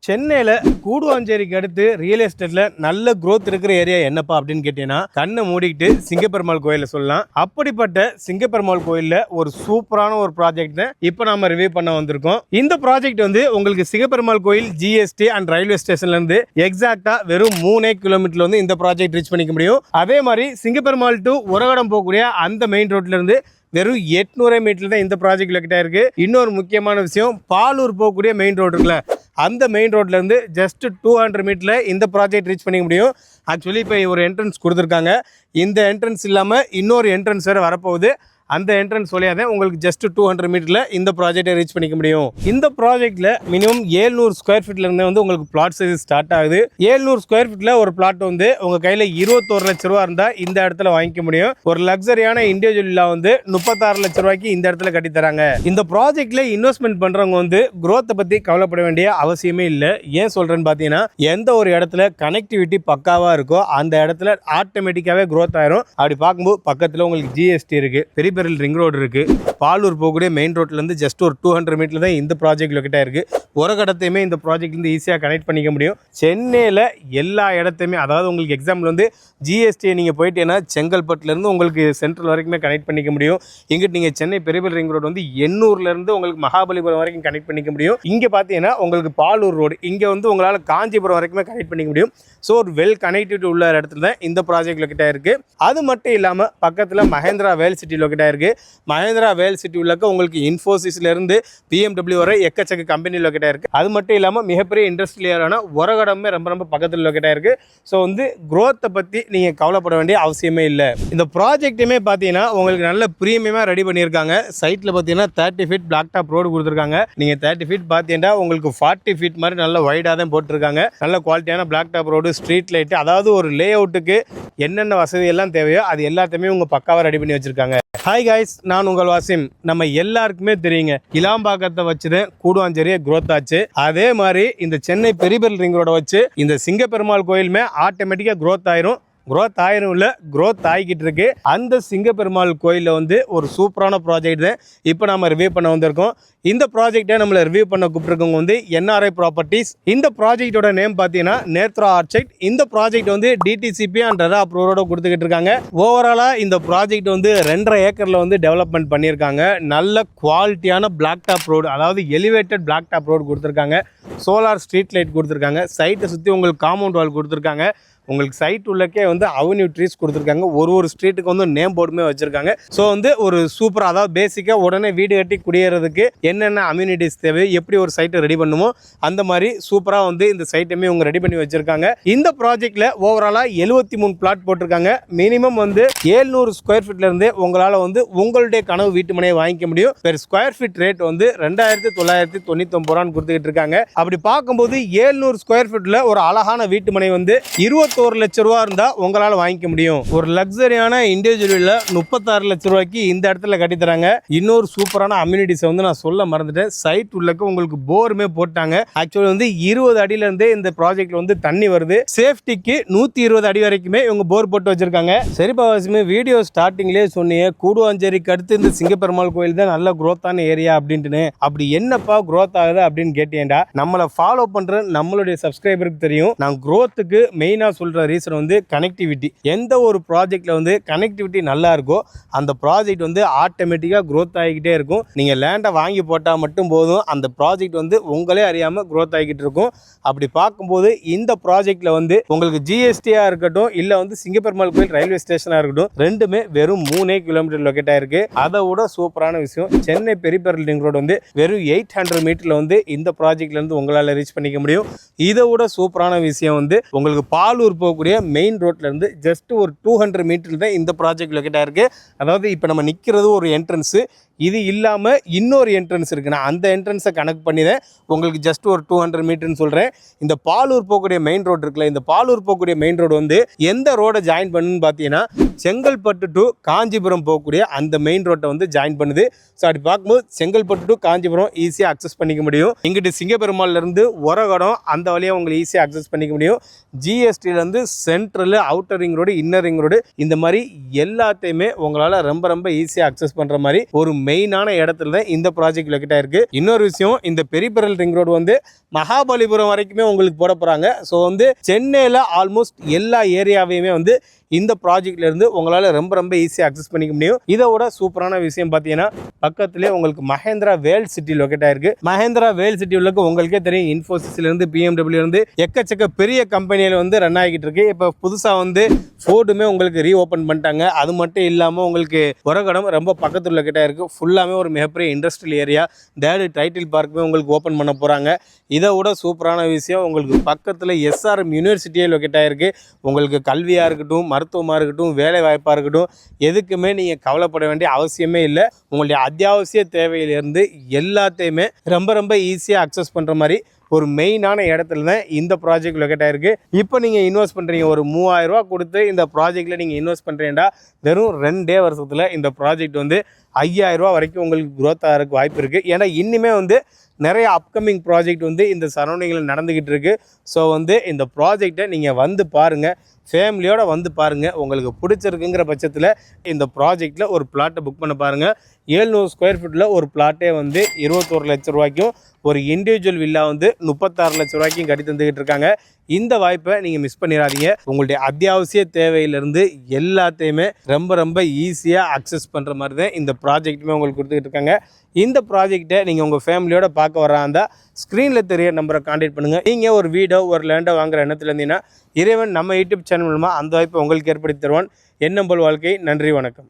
சென்னையில கூடுவாஞ்சேரிக்கு அடுத்து ரியல் எஸ்டேட்ல நல்ல growth இருக்கிற ஏரியா என்னப்பா அப்படின்னு கேட்டீங்கன்னா கண்ணை மூடிக்கிட்டு சிங்கப்பெருமாள் கோயில சொல்லலாம். அப்படிப்பட்ட சிங்கப்பெருமாள் கோயில்ல ஒரு சூப்பரான ஒரு ப்ராஜெக்ட் இப்போ நாம ரிவ்யூ பண்ண வந்திருக்கோம். இந்த ப்ராஜெக்ட் வந்து உங்களுக்கு சிங்கப்பெருமாள் கோயில் ஜிஎஸ்டி அண்ட் ரயில்வே ஸ்டேஷன்ல இருந்து எக்ஸாக்டா வெறும் 3 கிலோமீட்டர்ல வந்து இந்த ப்ராஜெக்ட் ரீச் பண்ணிக்க முடியும். அதே மாதிரி சிங்கப்பெருமாள் டு உரகடம் போகக்கூடிய அந்த மெயின் ரோட்ல இருந்து வெறும் 800 மீட்டர் தான் இந்த ப்ராஜெக்ட் லொக்கேட் இருக்கு. இன்னொரு முக்கியமான விஷயம், பாலூர் போகக்கூடிய மெயின் ரோடு இருக்குல்ல, அந்த மெயின் ரோட்ல இருந்து ஜஸ்ட் 200 மீட்டர்ல இந்த ப்ராஜெக்ட் ரீச் பண்ணிக்க முடியும். ஆக்சுவலி இப்போ ஒரு என்ட்ரன்ஸ் கொடுத்துருக்காங்க. இந்த என்ட்ரன்ஸ் இல்லாமல் இன்னொரு என்ட்ரன்ஸ் வேறு வரப்போகுது. அந்த என்ட்ரன்ஸ் வழியாக தான் உங்களுக்கு ஜஸ்ட் 200 மீட்டரில் இந்த ப்ராஜெக்டை ரீச் பண்ணிக்க முடியும். இந்த ப்ராஜெக்ட்டில் மினிமம் 700 ஸ்கொயர் ஃபீட்லேருந்து வந்து உங்களுக்கு பிளாட் சைஸ் ஸ்டார்ட் ஆகுது. 700 ஸ்கொயர் ஃபீட்டில் ஒரு பிளாட் வந்து உங்கள் கையில் 21 லட்ச ரூபா இருந்தால் இந்த இடத்துல வாங்கிக்க முடியும். ஒரு லக்ஸரியான இண்டிவிஜுவல் வந்து 36 லட்ச ரூபாய்க்கு இந்த இடத்துல கட்டி தராங்க. இந்த ப்ராஜெக்ட்ல இன்வெஸ்ட்மெண்ட் பண்ணுறவங்க வந்து growth பற்றி கவலைப்பட வேண்டிய அவசியமே இல்லை. ஏன் சொல்கிறேன்னு பார்த்தீங்கன்னா, எந்த ஒரு இடத்துல கனெக்டிவிட்டி பக்காவாக இருக்கோ அந்த இடத்துல ஆட்டோமேட்டிக்காகவே growth ஆயிரும். அப்படி பார்க்கும்போது பக்கத்தில் உங்களுக்கு ஜிஎஸ்டி இருக்குது, பெரிய ரிங் ரோடு இருக்கு. பாலூர் போகக்கூடிய மெயின் ரோட்ல இருந்து ஜஸ்ட் ஒரு 200 மீட்டர்ல தான் இந்த ப்ராஜெக்ட் லொக்கேட் ஆயிருக்கு. ஒரு இடத்தையுமே இந்த ப்ராஜெக்ட் இருந்து ஈஸியாக கனெக்ட் பண்ணிக்க முடியும். சென்னையில் எல்லா இடத்தையுமே, அதாவது உங்களுக்கு எக்ஸாம்பிள் வந்து ஜிஎஸ்டி நீங்கள் போயிட்டீங்கன்னா செங்கல்பட்டுலேருந்து உங்களுக்கு சென்ட்ரல் வரைக்குமே கனெக்ட் பண்ணிக்க முடியும். இங்கிட்டு நீங்கள் சென்னை பெரிய ரிங் ரோடு வந்து எண்ணூர்லேருந்து உங்களுக்கு மகாபலிபுரம் வரைக்கும் கனெக்ட் பண்ணிக்க முடியும். இங்கே பார்த்தீங்கன்னா உங்களுக்கு பாலூர் ரோடு, இங்கே வந்து உங்களால் காஞ்சிபுரம் வரைக்குமே கனெக்ட் பண்ணிக்க முடியும். ஸோ ஒரு வெல் கனெக்டிவிட்டி உள்ள இடத்துல தான் இந்த ப்ராஜெக்ட் லொக்கேட் ஆயிருக்கு. அது மட்டும் இல்லாமல் பக்கத்தில் மஹேந்திரா வேல் சிட்டி லொக்கேட் ஆயிருக்கு. மஹேந்திரா வேல் சிட்டி உள்ளக்க உங்களுக்கு இன்ஃபோசிஸ்லேருந்து பிஎம்டபிள்யூ வரை எக்கச்சக்க கம்பெனி லொக்கேட் ஆயிருக்கு. அது மட்டும் இல்லாமல் மிகப்பெரிய இண்டஸ்ட்ரியலான உரகடமே ரொம்ப ரொம்ப பக்கத்தில் லொக்கேட் ஆயிருக்கு. ஸோ வந்து growth-ஐ பற்றி நீங்கள் கவலைப்பட வேண்டிய அவசியமே இல்லை. இந்த ப்ராஜெக்ட்டுமே பார்த்தீங்கன்னா உங்களுக்கு நல்ல ப்ரீமியமாக ரெடி பண்ணியிருக்காங்க. சைட்டில் பார்த்தீங்கன்னா 30 ஃபீட் பிளாக் டாப் ரோடு கொடுத்துருக்காங்க. நீங்கள் 30 ஃபீட் பார்த்தீங்கன்னா உங்களுக்கு 40 ஃபீட் மாதிரி நல்ல வைடாக தான் போட்டிருக்காங்க. நல்ல குவாலிட்டியான black top road, street light, அதாவது ஒரு லே அவுட்டுக்கு என்னென்ன வசதி எல்லாம் தேவையோ அது எல்லாத்தையுமே உங்கள் பக்காவாக ரெடி பண்ணி வச்சுருக்காங்க. ஹாய் காய்ஸ், நான் உங்கள் வாசிம். நம்ம எல்லாருக்குமே தெரியுங்க, இலாம்பாக்கத்தை வச்சுதான் கூடுவாஞ்சேரியை growth ஆச்சு. அதே மாதிரி இந்த சென்னை பெரிய ரிங் ரோட வச்சு இந்த சிங்கப்பெருமாள் கோயிலுமே ஆட்டோமேட்டிக்காக growth ஆயிரும். growth ஆயிரும் இல்லை, growth ஆகிக்கிட்டு இருக்கு. அந்த சிங்கப்பெருமாள் கோயிலில் வந்து ஒரு சூப்பரான ப்ராஜெக்ட் தான் இப்போ நம்ம ரிவ்யூ பண்ண வந்திருக்கோம். இந்த ப்ராஜெக்டை நம்மளை ரிவ்யூ பண்ண கூப்பிட்டுருக்கவங்க வந்து என்ஆர்ஐ ப்ராப்பர்ட்டிஸ். இந்த ப்ராஜெக்டோட நேம் பார்த்தீங்கன்னா நேத்ரா ஆர்ச்சைட். இந்த ப்ராஜெக்ட் வந்து டிடிசிபி அண்ட் ரெரா அப்ரூவோட கொடுத்துக்கிட்டு இருக்காங்க. ஓவராலாக இந்த ப்ராஜெக்ட் வந்து 2.5 ஏக்கரில் வந்து டெவலப்மெண்ட் பண்ணியிருக்காங்க. நல்ல குவாலிட்டியான பிளாக் டாப் ரோடு, அதாவது எலிவேட்டட் பிளாக் டாப் ரோடு கொடுத்துருக்காங்க. சோலார் ஸ்ட்ரீட் லைட் கொடுத்துருக்காங்க. சைட்டை சுற்றி உங்களுக்கு காம்பவுண்ட் வால் கொடுத்துருக்காங்க. உங்களுக்கு சைட் உள்ளக்கே வந்து அவென்யூ ட்ரீஸ் கொடுத்துருக்காங்க. ஒரு ஸ்ட்ரீட்டுக்கு வந்து நேம் போர்டுமே வச்சுருக்காங்க. ஸோ வந்து ஒரு சூப்பராக, அதாவது பேசிக்காக உடனே வீடு கட்டி குடியேறதுக்கு என்னென்ன அம்யூனிட்டிஸ் தேவை, எப்படி ஒரு சைட்டை ரெடி பண்ணுமோ அந்த மாதிரி சூப்பராக வந்து இந்த சைட்டுமே இவங்க ரெடி பண்ணி வச்சுருக்காங்க. இந்த ப்ராஜெக்டில் ஓவராலாக 73 பிளாட் போட்டிருக்காங்க. மினிமம் வந்து 700 ஸ்கொயர் ஃபீட்லேருந்து உங்களால் வந்து உங்களுடைய கனவு வீட்டு மனையை வாங்கிக்க முடியும். பெர் ஸ்கொயர் ஃபீட் ரேட் வந்து 2999 ரூபான்னு கொடுத்துக்கிட்டு இருக்காங்க. அப்படி பார்க்கும்போது 700 ஸ்கொயர் ஃபீட்டில் ஒரு அழகான வீட்டு மனை வந்து 21 லட்ச ரூபா இருந்தா உங்களால வாங்கிக்க முடியும். ஒரு லக்ஸரியான இண்டிவிஜுவல்ல 36 லட்ச ரூபாய்க்கு இந்த இடத்துல கட்டி தராங்க. இன்னொரு சூப்பரான அம்யூனிட்டிஸ் வந்து நான் சொல்ல மறந்துட்டேன். சைட் உள்ளக்க உங்களுக்கு போருமே போட்டாங்க. ஆக்சுவலி வந்து 20 அடியில இருந்தே இந்த ப்ராஜெக்ட்ல வந்து தண்ணி வருது. சேஃப்டிக்கு 120 அடி வரைக்குமே இவங்க போர் போட்டு வச்சிருக்காங்க. சரிப்பா வாசிமே, வீடியோ ஸ்டார்டிங்லேயே சொன்னீங்க கூடுவாஞ்சேரிக்கு அடுத்து இந்த சிங்கப்பெருமாள் கோயில் தான் நல்ல growth-ஆன ஏரியா அப்படின்ட்டு. அப்படி என்னப்பா growth ஆகுது அப்படின்னு கேட்டீங்கன்னா, நம்மளை ஃபாலோ பண்ற நம்மளுடைய சப்ஸ்கிரைபருக்கு தெரியும். நான் growth-க்கு மெயினா சொல்ற ரீசன் வந்து கனெக்டிவிட்டி. எந்த ஒரு ப்ராஜெக்ட்ல வந்து கனெக்டிவிட்டி நல்லா இருக்கோ அந்த ப்ராஜெக்ட் வந்து ஆட்டோமேட்டிக்கா growth ஆகிக்கிட்டே இருக்கும். நீங்க லேண்டை வாங்கி போட்டா மட்டும் போதும், அந்த ப்ராஜெக்ட் வந்து உங்களே அறியாம growth ஆகிக்கிட்டு இருக்கும். அப்படி பார்க்கும்போது இந்த ப்ராஜெக்ட்ல வந்து உங்களுக்கு ஜிஎஸ்டியா இருக்கட்டும், இல்ல வந்து சிங்கப்பெருமாள் கோயில் ரயில்வே ஸ்டேஷனா இருக்கட்டும், ரெண்டுமே வெறும் 3 கிலோமீட்டர் லொக்கேட் ஆயிருக்கு. அதை விட சூப்பரான விஷயம், சென்னை பெரிய ரிங் ரோடு வந்து வெறும் 800 மீட்டர்ல வந்து இந்த ப்ராஜெக்ட்ல இருந்து உங்களால ரீச் பண்ணிக்க முடியும். இதை விட சூப்பரான விஷயம் வந்து உங்களுக்கு பாலூர் போகக்கூடிய மெயின் ரோட்ல இருந்து ஜஸ்ட் ஒரு 200 மீட்டர் தான் இந்த ப்ராஜெக்ட் லொக்கேட் ஆயிருக்கு. அதாவது இப்போ நம்ம நிற்கிறது ஒரு என்ட்ரன்ஸு, இது இல்லாமல் இன்னொரு என்ட்ரன்ஸ் இருக்குது. நான் அந்த என்ட்ரன்ஸை கனெக்ட் பண்ணி தான் உங்களுக்கு ஜஸ்ட் ஒரு 200 மீட்டர்னு சொல்கிறேன். இந்த பாலூர் போகக்கூடிய மெயின் ரோடு இருக்குல்ல, இந்த பாலூர் போகக்கூடிய மெயின் ரோடு வந்து எந்த ரோடை ஜாயின் பண்ணுன்னு பார்த்தீங்கன்னா செங்கல்பட்டு டு காஞ்சிபுரம் போகக்கூடிய அந்த மெயின் ரோட்டை வந்து ஜாயின் பண்ணுது. ஸோ அப்படி பார்க்கும்போது செங்கல்பட்டு டு காஞ்சிபுரம் ஈஸியாக அக்சஸ் பண்ணிக்க முடியும். இங்கிட்டு சிங்கப்பெருமாள்லேருந்து உரகடம் அந்த வழியாக உங்களுக்கு ஈஸியாக அக்சஸ் பண்ணிக்க முடியும். ஜிஎஸ்டியில் இருந்து central, outer ring road, inner ring road, இந்த மாதிரி எல்லாத்தையுமே உங்களால ரொம்ப ரொம்ப ஈஸியா அக்சஸ் பண்ற மாதிரி ஒரு மெயினான இடத்துல தான் இந்த ப்ராஜெக்ட் லொகேட் ஆயிருக்கு. இன்னொரு விஷயம், இந்த பெரிபெரல் ரிங் ரோடு வந்து மகாபலிபுரம் வரைக்குமே உங்களுக்கு போட போறாங்க. ஸோ வந்து சென்னையில் ஆல்மோஸ்ட் எல்லா ஏரியாவையுமே வந்து இந்த ப்ராஜெக்ட்ல இருந்து உங்களால் ரொம்ப ரொம்ப ஈஸியாக அக்சஸ் பண்ணிக்க முடியும். இதோட சூப்பரான விஷயம் பார்த்தீங்கன்னா, பக்கத்துலேயே உங்களுக்கு மஹேந்திரா வேர்ல்ட் சிட்டி லொகேட் ஆயிருக்கு. மஹேந்திரா வேர்ல்ட் சிட்டி உள்ள உங்களுக்கே தெரியும், இன்ஃபோசிஸ்ல இருந்து BMW இருந்து எக்கச்சக்க பெரிய கம்பெனியில் வந்து ரன் ஆகிட்டு இருக்கு. இப்போ புதுசாக வந்து ஃபோர்டுமே உங்களுக்கு ரீஓப்பன் பண்ணிட்டாங்க. அது மட்டும் இல்லாமல் உங்களுக்கு உரகடம் ரொம்ப பக்கத்தில் லொகேட் ஆயிருக்கு. ஃபுல்லாமே ஒரு மிகப்பெரிய இண்டஸ்ட்ரியல் ஏரியா. தேர்டு டைட்டில் பார்க்குமே உங்களுக்கு ஓப்பன் பண்ண போகிறாங்க. இதை விட சூப்பரான விஷயம், உங்களுக்கு பக்கத்தில் SRM யூனிவர்சிட்டியே லொகேட் ஆகிருக்கு. உங்களுக்கு கல்வியாக இருக்கட்டும், மருத்துவமாக இருக்கட்டும், வேலை வாய்ப்பாக இருக்கட்டும், எதுக்குமே நீங்கள் கவலைப்பட வேண்டிய அவசியமே இல்லை. உங்களுடைய அத்தியாவசிய தேவையிலிருந்து எல்லாத்தையுமே ரொம்ப ரொம்ப ஈஸியாக அக்சஸ் பண்ணுற மாதிரி ஒரு மெயினான இடத்துல தான் இந்த ப்ராஜெக்ட் லொகேட் ஆகிருக்கு. இப்போ நீங்கள் இன்வெஸ்ட் பண்ணுறீங்க, ஒரு 3000 ரூபா கொடுத்து இந்த ப்ராஜெக்டில் நீங்கள் இன்வெஸ்ட் பண்ணுறீங்கன்னா வெறும் 2 வருஷத்தில் இந்த ப்ராஜெக்ட் வந்து 5000 ரூபா வரைக்கும் உங்களுக்கு க்ரோத் ஆகிறதுக்கு வாய்ப்பு இருக்குது. ஏன்னா இன்னுமே வந்து நிறைய அப்கமிங் ப்ராஜெக்ட் வந்து இந்த சரௌண்டிங்கில் நடந்துக்கிட்டு இருக்குது. ஸோ வந்து இந்த ப்ராஜெக்டை நீங்கள் வந்து பாருங்கள், ஃபேமிலியோடு வந்து பாருங்கள். உங்களுக்கு பிடிச்சிருக்குங்கிற பட்சத்தில் இந்த ப்ராஜெக்டில் ஒரு பிளாட்டை புக் பண்ண பாருங்கள். 700 ஸ்கொயர் ஃபீட்டில் ஒரு பிளாட்டே வந்து 21 லட்ச ரூபாய்க்கும், ஒரு இண்டிவிஜுவல் வில்லா வந்து 36 லட்ச ரூபாய்க்கும் கட்டி தந்துக்கிட்டு இருக்காங்க. இந்த வாய்ப்பை நீங்கள் மிஸ் பண்ணிடாதீங்க. உங்களுடைய அத்தியாவசிய தேவையிலிருந்து எல்லாத்தையுமே ரொம்ப ரொம்ப ஈஸியாக அக்சஸ் பண்ணுற மாதிரி தான் இந்த ப்ராஜெக்ட்டுமே உங்களுக்கு கொடுத்துக்கிட்டு இருக்காங்க. இந்த ப்ராஜெக்டை நீங்கள் உங்கள் ஃபேமிலியோட பார்க்க வராந்தா ஸ்க்ரீனில் தெரிய நம்பரை கான்டாக்ட் பண்ணுங்கள். நீங்கள் ஒரு வீடோ ஒரு லேண்டோ வாங்குற எண்ணத்தில் இருந்தீங்கன்னா, இறைவன் நம்ம யூடியூப் சேனல் மூலமாக அந்த வாய்ப்பை உங்களுக்கு ஏற்படுத்தி தருவான். எண்ணம் போல் வாழ்க்கை. நன்றி, வணக்கம்.